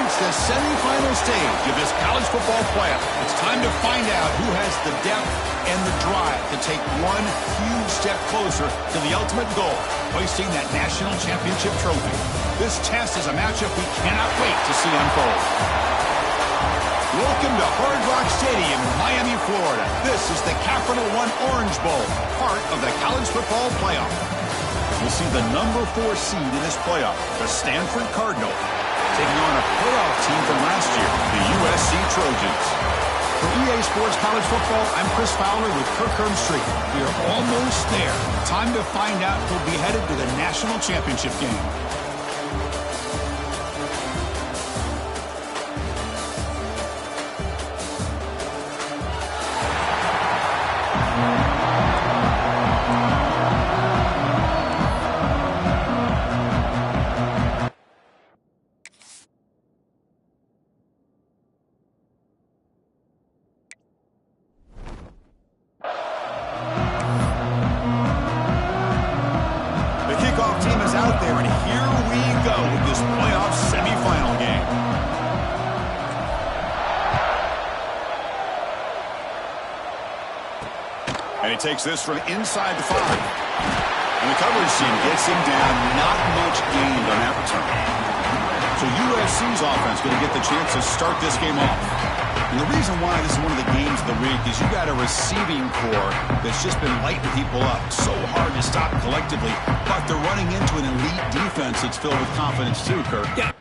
reached the semifinal stage of this college football playoff. It's time to find out who has the depth and the drive to take one huge step closer to the ultimate goal, hoisting that national championship trophy. This test is a matchup we cannot wait to see unfold. Welcome to Hard Rock Stadium in Miami, Florida. This is the Capital One Orange Bowl, part of the college football playoff. We'll see the number 4 seed in this playoff, the Stanford Cardinal, taking on a playoff team from last year, the USC Trojans. For EA Sports College Football, I'm Chris Fowler with Kirk Herbstreit. We are almost there. Time to find out who'll be headed to the national championship game. And he takes this from inside the 5. And the coverage team gets him down. Not much gained on that return. So USC's offense going to get the chance to start this game off. And the reason why this is one of the games of the week is you got a receiving core that's just been lighting people up. So hard to stop collectively. But they're running into an elite defense that's filled with confidence too, Kirk. Yeah.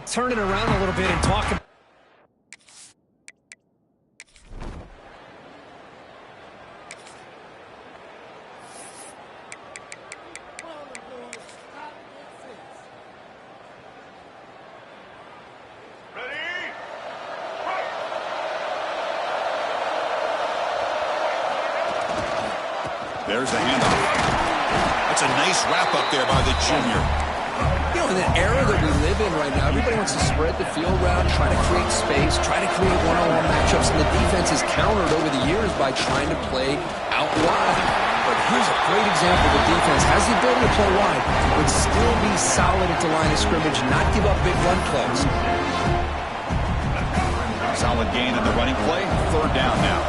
turn it around a little bit and talk about. There's the handoff. That's a nice wrap-up there by the junior. You know, in the era that we live in right now, everybody wants to spread the field around, try to create space, try to create one-on-one matchups, and the defense is countered over the years by trying to play out wide. But here's a great example. The defense has the ability to play wide, but still be solid at the line of scrimmage, not give up big run plays. Solid gain in the running play. Third down now.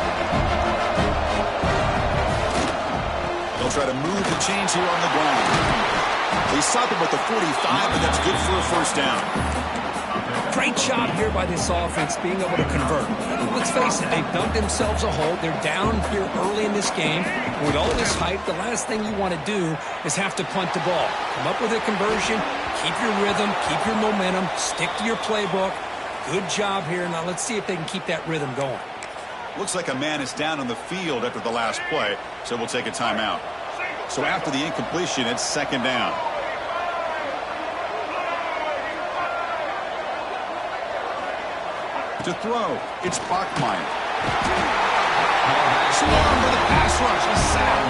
They'll try to move the chains here on the ground. They stop him with the 45, but that's good for a first down. Great job here by this offense being able to convert. Let's face it, they've dug themselves a hole. They're down here early in this game. With all this hype, the last thing you want to do is have to punt the ball. Come up with a conversion, keep your rhythm, keep your momentum, stick to your playbook. Good job here. Now let's see if they can keep that rhythm going. Looks like a man is down on the field after the last play, so we'll take a timeout. So after the incompletion, it's second down. To throw, it's Bachmeier. Swarm with a pass rush, a sack.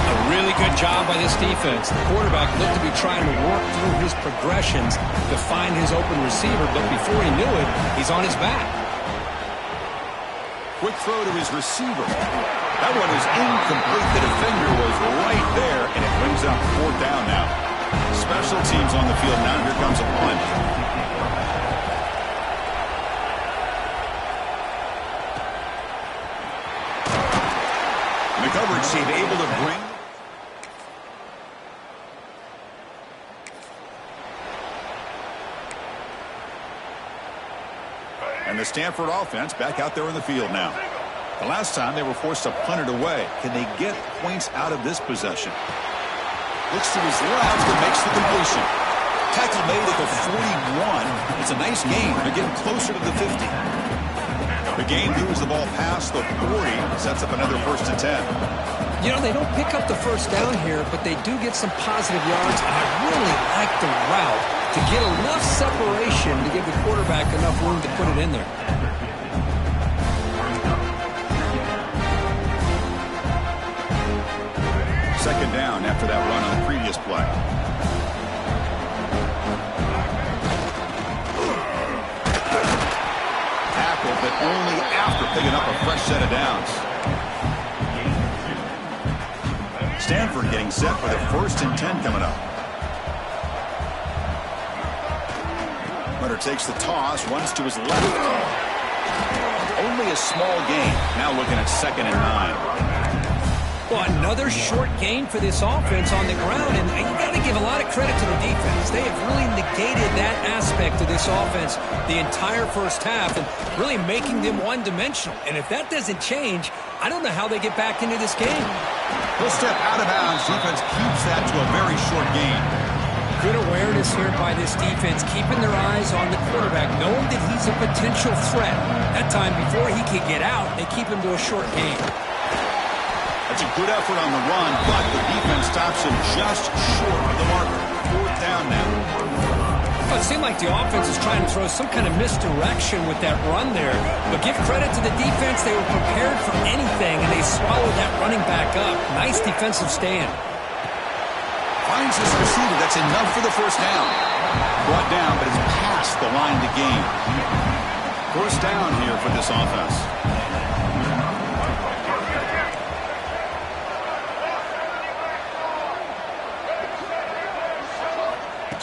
A really good job by this defense. The quarterback looked to be trying to work through his progressions to find his open receiver, but before he knew it, he's on his back. Quick throw to his receiver. That one is incomplete. The defender was right there, and it brings up fourth down now. Special teams on the field. Now here comes a punt. The coverage team able to bring. And the Stanford offense back out there in the field now. The last time they were forced to punt it away. Can they get points out of this possession? Looks to his left and makes the completion. Tackle made at the 41. It's a nice gain. They're getting closer to the 50. The game moves the ball past the 40. Sets up another first and 10. You know, they don't pick up the first down here, but they do get some positive yards, and I really like the route to get enough separation to give the quarterback enough room to put it in there. Second down after that run on the previous play. Tackled, but only after picking up a fresh set of downs. Stanford getting set for the first and 10 coming up. Runner takes the toss, runs to his left. Only a small gain. Now looking at second and 9. Well, another short gain for this offense on the ground, and you got to give a lot of credit to the defense. They have really negated that aspect of this offense the entire first half and really making them one-dimensional. And if that doesn't change, I don't know how they get back into this game. He'll step out of bounds. Defense keeps that to a very short gain. Good awareness here by this defense, keeping their eyes on the quarterback, knowing that he's a potential threat. That time, before he could get out, they keep him to a short gain. That's a good effort on the run, but the defense stops him just short of the marker. Fourth down now. Well, it seemed like the offense is trying to throw some kind of misdirection with that run there. But give credit to the defense. They were prepared for anything, and they swallowed that running back up. Nice defensive stand. Finds his receiver. That's enough for the first down. Brought down, but it's past the line to gain. First down here for this offense.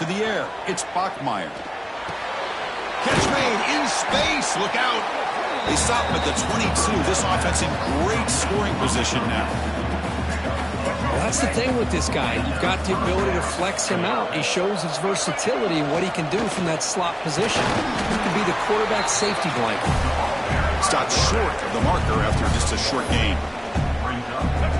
To the air, it's Bachmeier. Catch made in space. Look out. They stop him at the 22. This offense in great scoring position now. Well, that's the thing with this guy. You've got the ability to flex him out. He shows his versatility and what he can do from that slot position. He can be the quarterback safety blanket. Stopped short of the marker after just a short gain.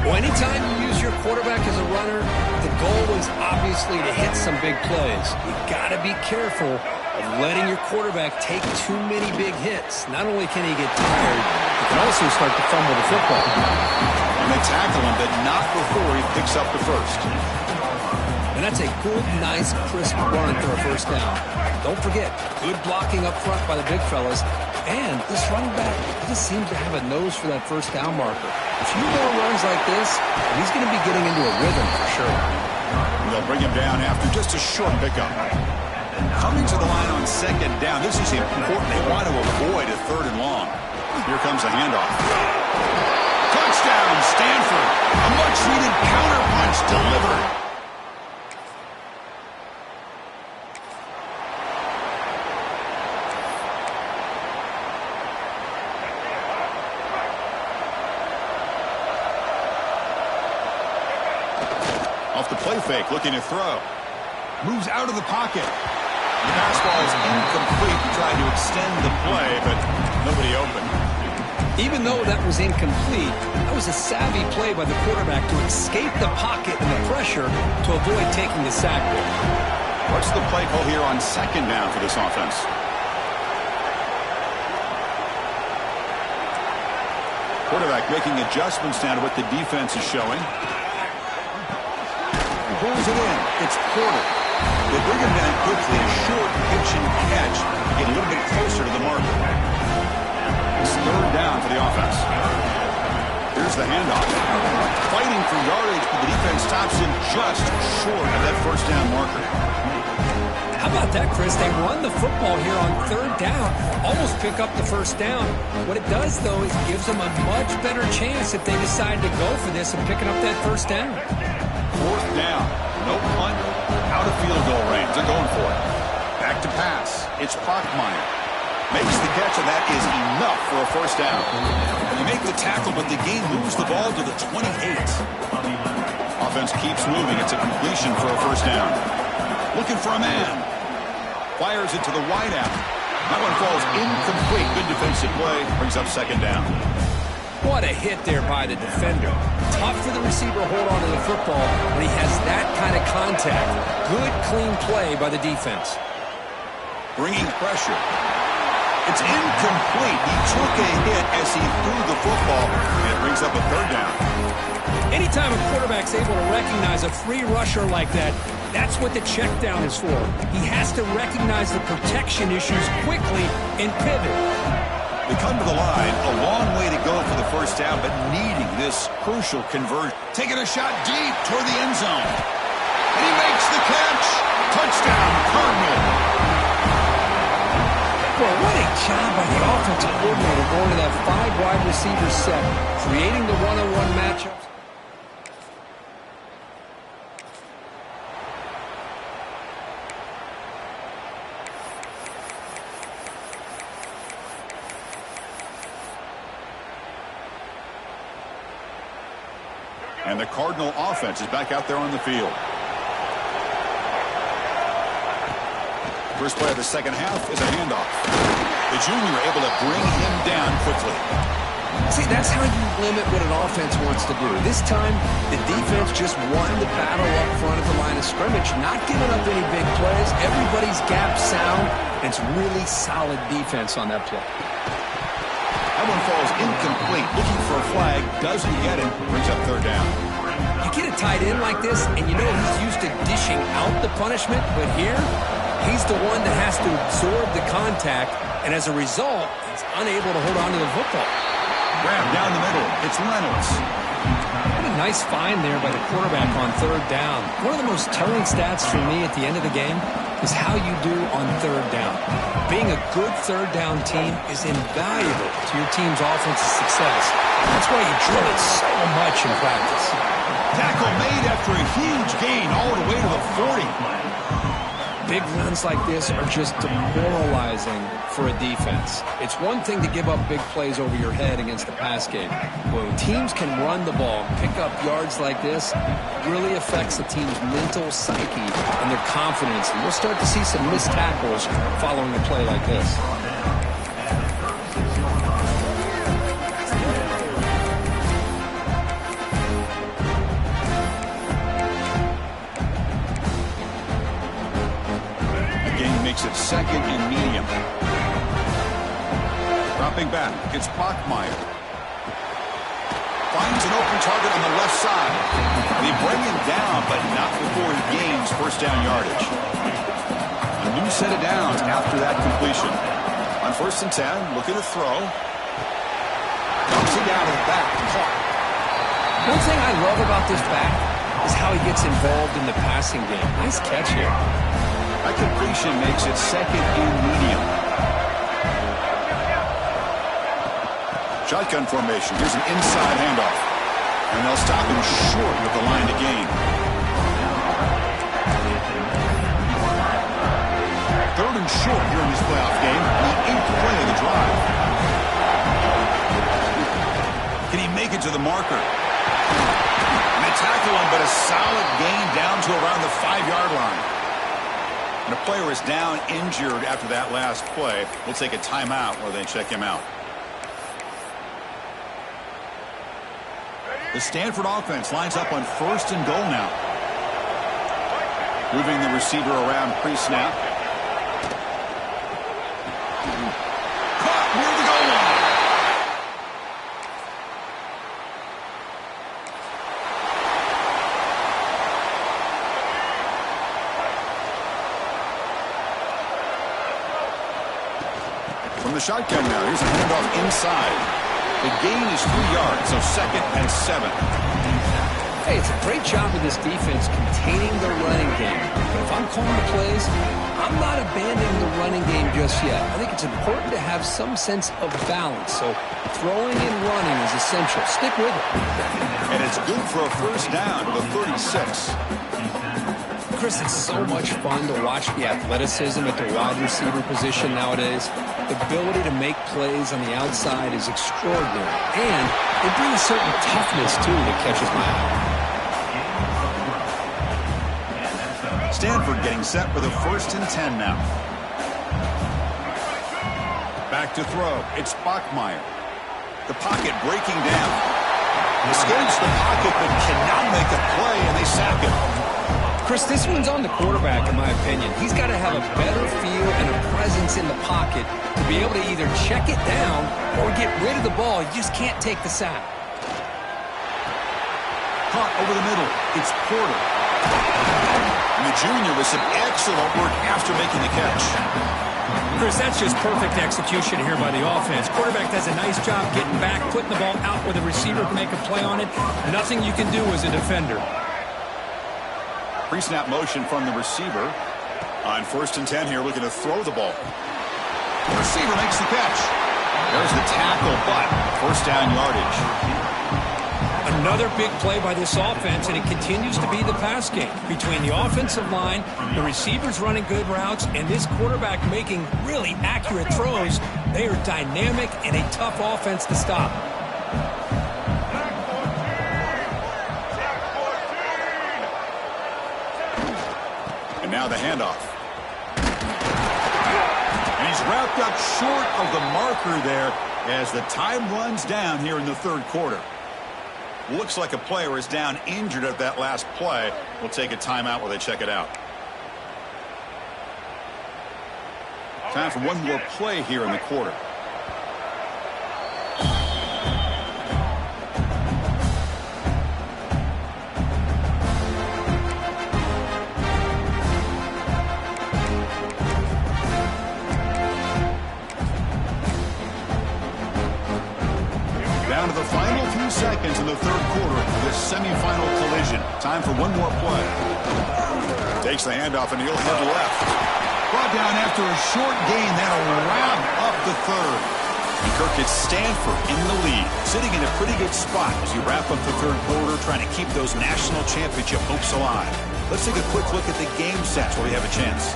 Well, anytime you use your quarterback as a runner, the goal is obviously to hit some big plays. You got to be careful of letting your quarterback take too many big hits. Not only can he get tired, he can also start to fumble the football. And they tackle him, but not before he picks up the first. And that's a good, nice, crisp run for a first down. Don't forget, good blocking up front by the big fellas. And this running back just seems to have a nose for that first down marker. A few more runs like this, and he's going to be getting into a rhythm for sure. They'll bring him down after just a short pickup. Coming to the line on second down, this is important. They want to avoid a third and long. Here comes a handoff. Touchdown, Stanford. A much-needed counterpunch delivered. Off the play fake, looking to throw. Moves out of the pocket. The pass ball is incomplete. He tried to extend the play, but nobody open. Even though that was incomplete, that was a savvy play by the quarterback to escape the pocket and the pressure to avoid taking the sack there. What's the play call here on second down for this offense? Quarterback making adjustments now to what the defense is showing. Pulls it in. It's Porter. They bring him down quickly. A short pitch and catch to get a little bit closer to the marker. It's third down for the offense. Here's the handoff. Fighting for yardage, but the defense stops him just short of that first down marker. How about that, Chris? They run the football here on third down. Almost pick up the first down. What it does, though, is it gives them a much better chance if they decide to go for this and picking up that first down. Fourth down. No punt. Out of field goal range. They're going for it. Back to pass. It's Bachmeier. Makes the catch, and that is enough for a first down. You make the tackle, but the game moves the ball to the 28. Offense keeps moving. It's a completion for a first down. Looking for a man. Fires it to the wideout. That one falls incomplete. Good defensive play. Brings up second down. What a hit there by the defender. Tough for the receiver to hold on to the football when he has that kind of contact. Good, clean play by the defense. Bringing pressure. It's incomplete. He took a hit as he threw the football, and it brings up a third down. Anytime a quarterback's able to recognize a free rusher like that, that's what the check down is for. He has to recognize the protection issues quickly and pivot. They come to the line, a long way to go for the first down, but needing this crucial conversion. Taking a shot deep toward the end zone. And he makes the catch. Touchdown, Cardinal. Well, what a job by the offensive coordinator going to that 5 wide receiver set, creating the one-on-one matchups. And the Cardinal offense is back out there on the field. First play of the second half is a handoff. The junior able to bring him down quickly. See, that's how you limit what an offense wants to do. This time, the defense just won the battle up front at the line of scrimmage, not giving up any big plays. Everybody's gap sound. It's really solid defense on that play. That one falls incomplete. Looking for a flag. Doesn't get it. Brings up third down. You get a tight end like this, and you know he's used to dishing out the punishment, but here, he's the one that has to absorb the contact, and as a result, he's unable to hold on to the football. Grab down the middle. It's Reynolds. What a nice find there by the quarterback on third down. One of the most telling stats for me at the end of the game is how you do on third down. Being a good third down team is invaluable to your team's offensive success. That's why you drill it so much in practice. Tackle made after a huge gain all the way to the 40. Big runs like this are just demoralizing for a defense. It's one thing to give up big plays over your head against the pass game. When teams can run the ball, pick up yards like this, it really affects the team's mental psyche and their confidence. And we'll start to see some missed tackles following a play like this. makes it second and medium. Dropping back, it's Bachmeier. Finds an open target on the left side. They bring him down, but not before he gains first down yardage. A new set of downs after that completion. On 1st and 10, looking to throw. Dumps it down to the back. One thing I love about this back is how he gets involved in the passing game. Nice catch here. That completion makes it second and medium. Shotgun formation. Here's an inside handoff. And they'll stop him short with the line to gain. 3rd and short here in this playoff game. The 8th play of the drive. Can he make it to the marker? And they tackle him, but a solid gain down to around the 5-yard line. And the player is down injured after that last play. We'll take a timeout while they check him out. The Stanford offense lines up on 1st and goal now. Moving the receiver around pre-snap. Caught near the goal line. From the shotgun now, here's a handoff inside. The gain is 3 yards, so 2nd and 7. Hey, it's a great job of this defense containing the running game. But if I'm calling the plays, I'm not abandoning the running game just yet. I think it's important to have some sense of balance. So throwing and running is essential. Stick with it. And it's good for a first down to the 36. Chris, it's so much fun to watch the athleticism at the wide receiver position nowadays. The ability to make plays on the outside is extraordinary. And they bring a certain toughness, too, that catches my eye. Stanford getting set for the 1st and 10 now. Back to throw. It's Bachmeier. The pocket breaking down. Escapes the pocket but cannot make a play, and they sack him. Chris, this one's on the quarterback, in my opinion. He's got to have a better feel and a presence in the pocket to be able to either check it down or get rid of the ball. You just can't take the sack. Caught over the middle. It's Porter. And the junior with some excellent work after making the catch. Chris, that's just perfect execution here by the offense. Quarterback does a nice job getting back, putting the ball out where the receiver can make a play on it. Nothing you can do as a defender. Pre-snap motion from the receiver. On 1st and 10 here, looking to throw the ball. The receiver makes the catch. There's the tackle, but first down yardage. Another big play by this offense, and it continues to be the pass game. Between the offensive line, the receivers running good routes, and this quarterback making really accurate throws, they are dynamic and a tough offense to stop. And now the handoff. And he's wrapped up short of the marker there as the time runs down here in the 3rd quarter. Looks like a player is down injured at that last play. We'll take a timeout while they check it out. Time for one more play here in the quarter. Down to the final few seconds in the 3rd quarter of this semifinal collision. Time for one more play. Takes the handoff and he'll head left. Brought down after a short gain. That'll wrap up the 3rd. And Kirk, it's Stanford in the lead, sitting in a pretty good spot as you wrap up the 3rd quarter, trying to keep those national championship hopes alive. Let's take a quick look at the game stats where we have a chance.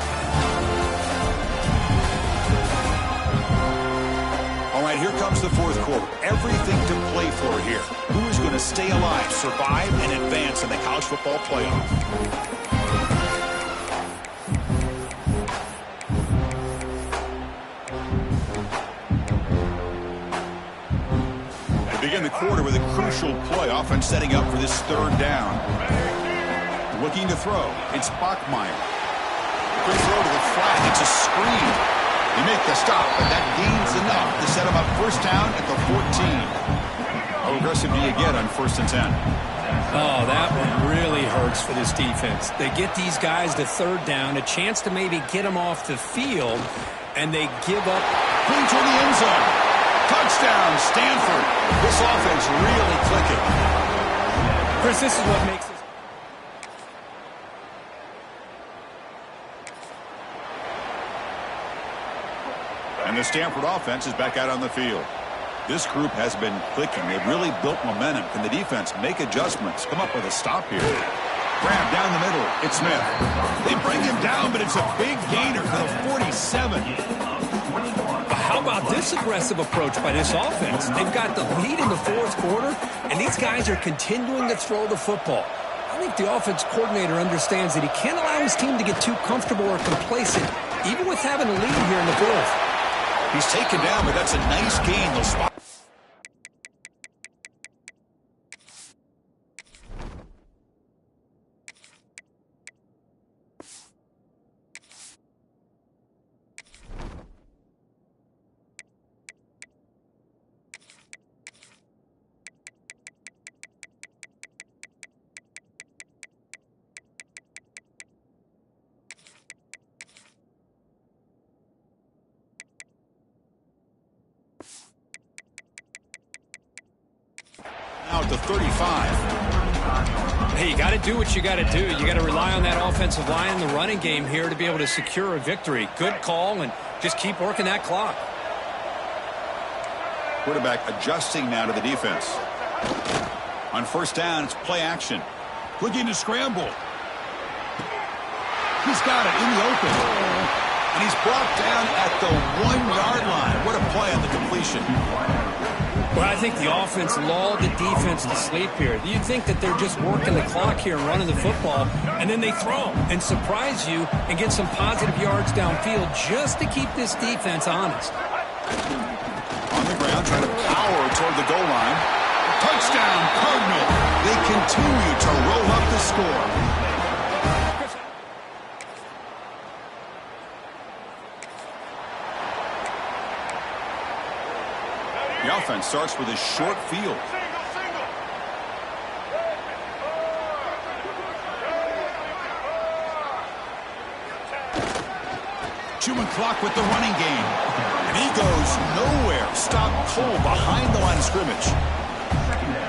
All right, here comes the 4th quarter. Everything to play for here. Who is going to stay alive, survive, and advance in the college football playoff? They begin the quarter with a crucial play, offense setting up for this 3rd down. Looking to throw. It's Bachmeier. Quick throw to the flat. It's a screen. They make the stop, but that gains enough to set them up first down at the 14. How aggressive do you get on 1st and 10? Oh, that one really hurts for this defense. They get these guys to 3rd down, a chance to maybe get them off the field, and they give up. Clean toward the end zone. Touchdown, Stanford. This offense really clicking. Chris, this is what makes this. And the Stanford offense is back out on the field. This group has been clicking. They've really built momentum. Can the defense make adjustments? Come up with a stop here. Grab down the middle. It's Smith. They bring him down, but it's a big gainer for the 47. How about this aggressive approach by this offense? They've got the lead in the 4th quarter, and these guys are continuing to throw the football. I think the offense coordinator understands that he can't allow his team to get too comfortable or complacent, even with having a lead here in the 4th. He's taken down, but that's a nice gain. They'll spot. Out to 35. Hey, you got to do what you got to do. You got to rely on that offensive line in the running game here to be able to secure a victory. Good call, and just keep working that clock. Quarterback adjusting now to the defense. On 1st down, it's play action. Looking to scramble. He's got it in the open. And he's brought down at the 1-yard line. What a play on the completion. Well, I think the offense lulled the defense to sleep here. You think that they're just working the clock here and running the football, and then they throw and surprise you and get some positive yards downfield just to keep this defense honest. On the ground, trying to power toward the goal line. Touchdown, Cardinal. They continue to roll up the score. The offense starts with a short field. Chewing clock with the running game. And he goes nowhere. Stop cold behind the line of scrimmage.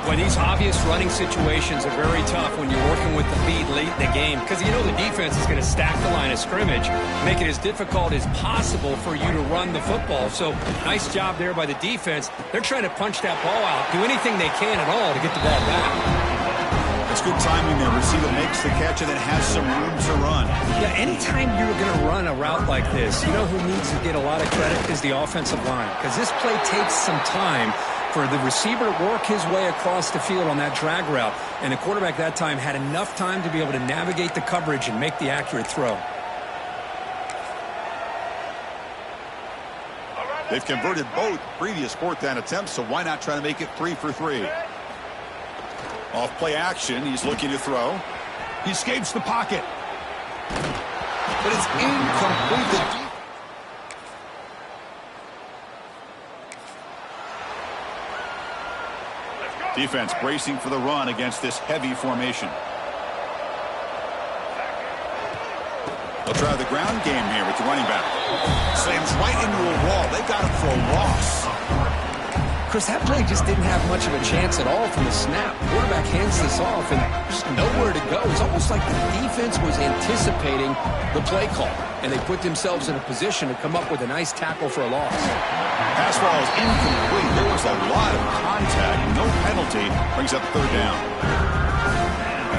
Well, these obvious running situations are very tough when you're working with the lead late in the game because you know the defense is going to stack the line of scrimmage, make it as difficult as possible for you to run the football. So nice job there by the defense. They're trying to punch that ball out, do anything they can at all to get the ball back. It's good timing there. Receiver makes the catch and then has some room to run. Yeah, anytime you're going to run a route like this, you know who needs to get a lot of credit is the offensive line because this play takes some time for the receiver to work his way across the field on that drag route. And the quarterback that time had enough time to be able to navigate the coverage and make the accurate throw. They've converted both previous 4th down attempts, so why not try to make it 3 for 3? Off play action, he's looking to throw. He escapes the pocket. But it's incomplete. Defense bracing for the run against this heavy formation. They'll try the ground game here with the running back. Slams right into a wall. They got him for a loss. Chris, that play just didn't have much of a chance at all from the snap. Quarterback hands this off and just nowhere to go. It's almost like the defense was anticipating the play call, and they put themselves in a position to come up with a nice tackle for a loss. Pass ball is incomplete. There was a lot of contact. No penalty. Brings up 3rd down.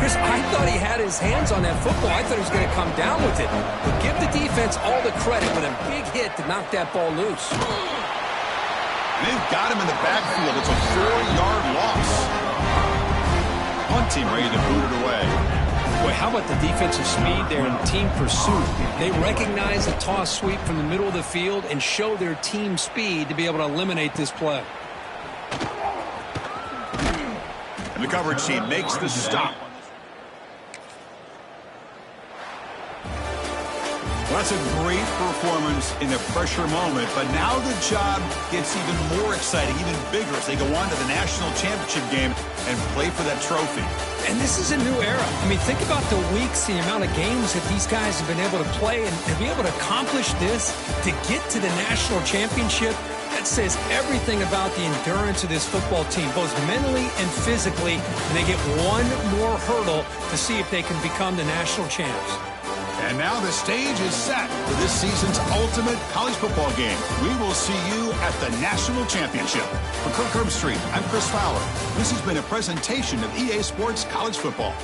Chris, I thought he had his hands on that football. I thought he was going to come down with it. But give the defense all the credit with a big hit to knock that ball loose. They've got him in the backfield. It's a 4-yard loss. Punt team ready to boot it away. Boy, how about the defensive speed there in team pursuit? They recognize the toss sweep from the middle of the field and show their team speed to be able to eliminate this play. And the coverage team makes the stop. Well, that's a great performance in a pressure moment, but now the job gets even more exciting, even bigger as they go on to the national championship game and play for that trophy. And this is a new era. I mean, think about the weeks, the amount of games that these guys have been able to play, and to be able to accomplish this, to get to the national championship, that says everything about the endurance of this football team, both mentally and physically, and they get one more hurdle to see if they can become the national champs. And now the stage is set for this season's ultimate college football game. We will see you at the national championship. For Kirk Herbstreit, I'm Chris Fowler. This has been a presentation of EA Sports College Football.